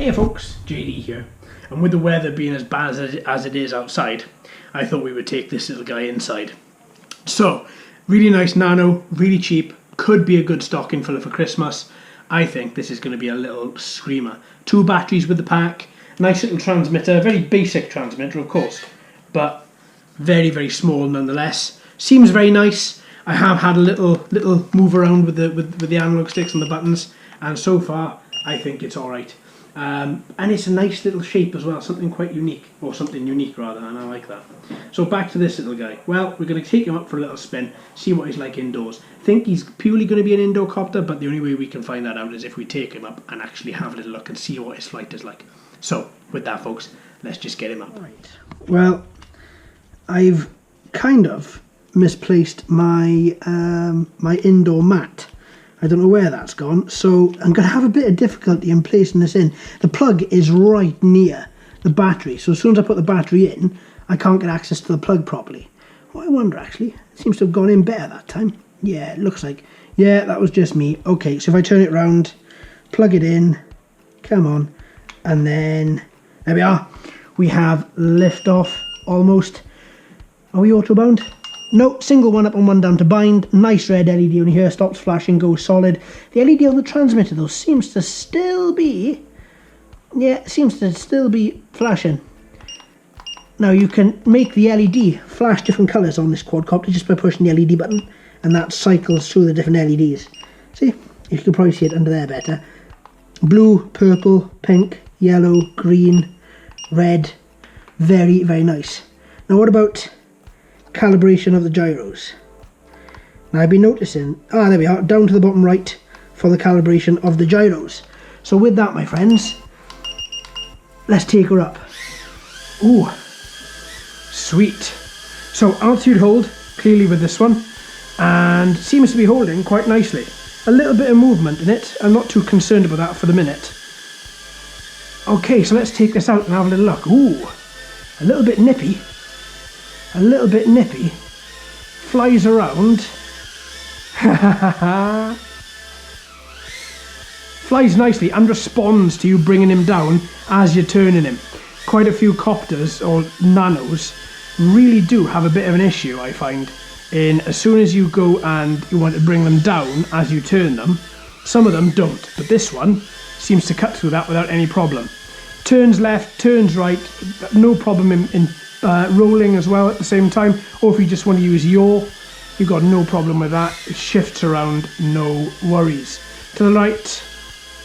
Hey folks, JD here, and with the weather being as bad as it is outside, I thought we would take this little guy inside. So, really nice nano, really cheap, could be a good stocking filler for Christmas. I think this is going to be a little screamer. 2 batteries with the pack, nice little transmitter, very basic transmitter of course, but very, very small nonetheless. Seems very nice. I have had a little move around with the analog sticks and the buttons, and so far I think it's alright. And it's a nice little shape as well, something quite unique, or something unique rather, and I like that. So back to this little guy. Well, we're going to take him up for a little spin, see what he's like indoors. I think he's purely going to be an indoor copter, but the only way we can find that out is if we take him up and actually have a little look and see what his flight is like. So, with that folks, let's just get him up. Right. Well, I've kind of misplaced my my indoor mat. I don't know where that's gone, so I'm going to have a bit of difficulty in placing this in. The plug is right near the battery, so as soon as I put the battery in, I can't get access to the plug properly. Well, I wonder actually, it seems to have gone in better that time. Yeah, it looks like. Yeah, that was just me. Okay, so if I turn it round, plug it in, come on, and then, there we are. We have lift off almost. Are we auto bound? No, single one up and one down to bind. Nice red LED on here, stops flashing, goes solid. The LED on the transmitter though seems to still be, flashing. Now you can make the LED flash different colours on this quadcopter just by pushing the LED button, and that cycles through the different LEDs. See, you can probably see it under there better. Blue, purple, pink, yellow, green, red. Very, very nice. Now what about calibration of the gyros? Now I've been noticing, there we are, down to the bottom right for the calibration of the gyros. So with that, my friends, let's take her up. Ooh, sweet. So altitude hold, clearly with this one, and seems to be holding quite nicely. A little bit of movement in it, I'm not too concerned about that for the minute. Okay, so let's take this out and have a little look. Ooh, a little bit nippy. A little bit nippy, flies around, flies nicely and responds to you bringing him down as you're turning him. Quite a few copters or nanos really do have a bit of an issue, I find, in as soon as you go and you want to bring them down as you turn them, some of them don't, but this one seems to cut through that without any problem. Turns left, turns right, no problem in rolling as well at the same time, or if you just want to use yaw, you've got no problem with that. It shifts around, no worries. To the right,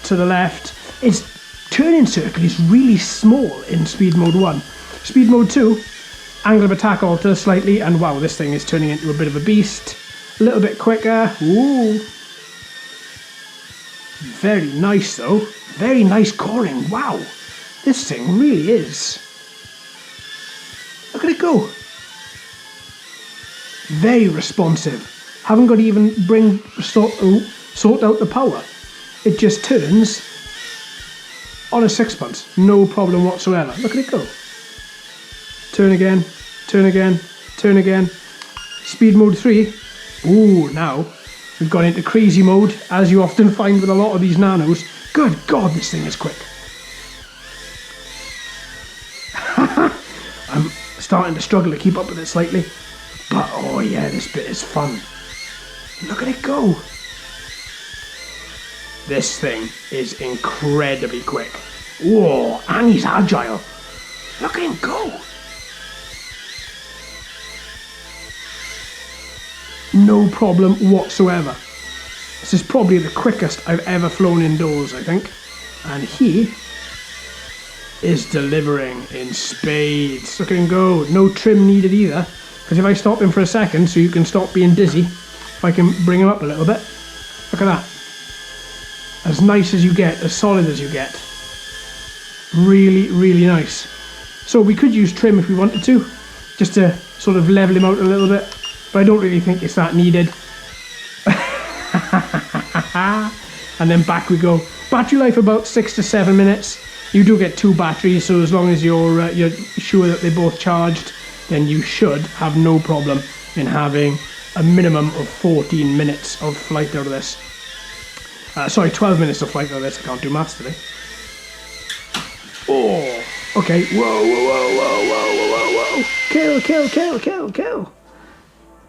to the left. Its turning circle is really small in speed mode 1. Speed mode 2, angle of attack alter slightly, and wow, this thing is turning into a bit of a beast. A little bit quicker. Ooh. Very nice though. Very nice coring. Wow. This thing really is. Look at it go. Very responsive. Haven't got to even sort out the power. It just turns on a 6-punch. No problem whatsoever. Look at it go. Turn again, turn again, turn again. Speed mode 3. Ooh, now we've gone into crazy mode, as you often find with a lot of these nanos. Good God, this thing is quick. I'm starting to struggle to keep up with it slightly, but oh yeah, this bit is fun. Look at it go. This thing is incredibly quick. Whoa, and he's agile. Look at him go. No problem whatsoever. This is probably the quickest I've ever flown indoors, I think, and he is delivering in spades. Look at him go. No trim needed either, because if I stop him for a second so you can stop being dizzy, if I can bring him up a little bit, look at that. As nice as you get, as solid as you get. Really, really nice. So we could use trim if we wanted to, just to sort of level him out a little bit, but I don't really think it's that needed. And then back we go. Battery life about 6 to 7 minutes. You do get 2 batteries, so as long as you're sure that they're both charged, then you should have no problem in having a minimum of 14 minutes of flight out of this. Sorry, 12 minutes of flight out of this. I can't do maths today. Oh, okay. Whoa, whoa, whoa, whoa, whoa, whoa, whoa. Kill, kill, kill, kill, kill.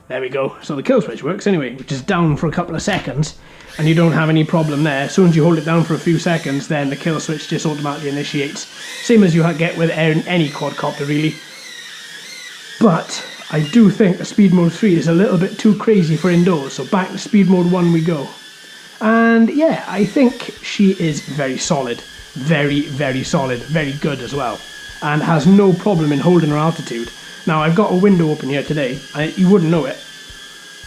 There we go. So the kill switch works anyway, which is down for a couple of seconds, and you don't have any problem there. As soon as you hold it down for a few seconds, then the kill switch just automatically initiates. Same as you get with any quadcopter, really. But I do think the Speed Mode 3 is a little bit too crazy for indoors, so back to Speed Mode 1 we go. And yeah, I think she is very solid. Very, very solid. Very good as well. And has no problem in holding her altitude. Now, I've got a window open here today. You wouldn't know it.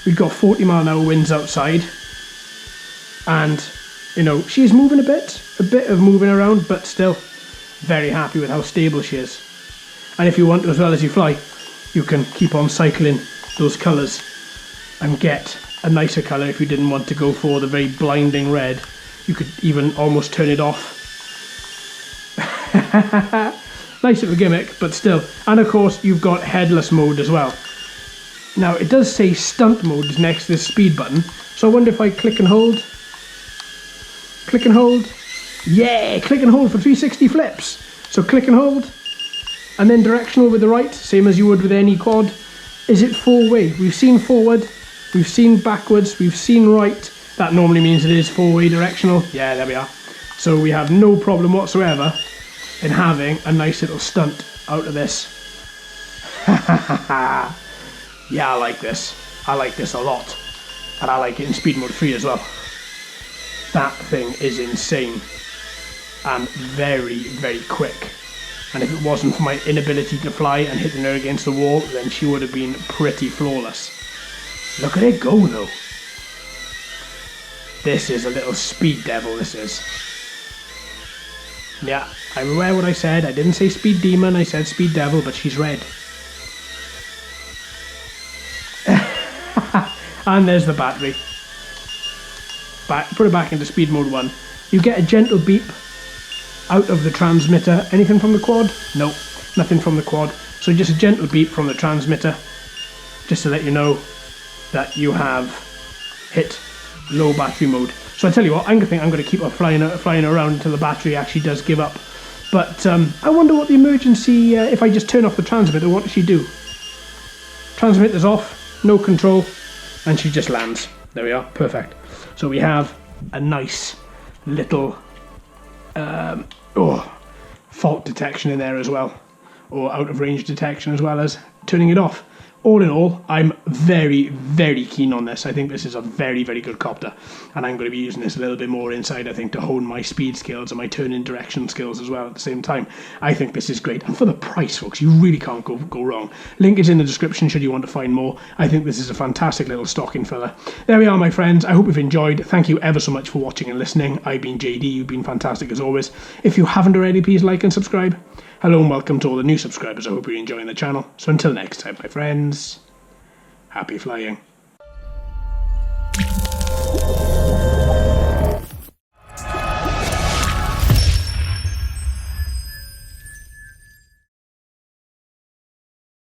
We've got 40-mile-an-hour winds outside. And, you know, she's moving a bit of moving around, but still very happy with how stable she is. And if you want to, as well as you fly, you can keep on cycling those colours and get a nicer colour. If you didn't want to go for the very blinding red, you could even almost turn it off. Nice little gimmick, but still. And of course, you've got Headless Mode as well. Now, it does say Stunt Mode is next to this speed button, so I wonder if I click and hold. Click and hold. Yeah, click and hold for 360 flips. So click and hold, and then directional with the right, same as you would with any quad. Is it four-way? We've seen forward, we've seen backwards, we've seen right. That normally means it is four-way directional. Yeah, there we are. So we have no problem whatsoever in having a nice little stunt out of this. Yeah, I like this. I like this a lot. And I like it in Speed Mode 3 as well. That thing is insane. And very, very quick. And if it wasn't for my inability to fly and hitting her against the wall, then she would have been pretty flawless. Look at it go, though. This is a little speed devil, this is. Yeah, I'm aware what I said. I didn't say speed demon, I said speed devil, but she's red. And there's the battery. Put it back into Speed Mode 1. You get a gentle beep out of the transmitter. Anything from the quad? Nope, nothing from the quad. So just a gentle beep from the transmitter, just to let you know that you have hit low battery mode. So I tell you what, I think I'm going to keep her flying around until the battery actually does give up. But I wonder what the emergency, if I just turn off the transmitter, what does she do? Transmitter's off, no control, and she just lands. There we are, perfect. So we have a nice little fault detection in there as well, or out of range detection, as well as turning it off. All in all, I'm very, very keen on this. I think this is a very, very good copter, and I'm going to be using this a little bit more inside, I think, to hone my speed skills and my turn-in direction skills as well at the same time. I think this is great, and for the price, folks, you really can't go wrong. Link is in the description should you want to find more. I think this is a fantastic little stocking filler. There we are, my friends. I hope you've enjoyed. Thank you ever so much for watching and listening. I've been JD. You've been fantastic as always. If you haven't already, please like and subscribe. Hello and welcome to all the new subscribers. I hope you're enjoying the channel. So until next time, my friends, happy flying.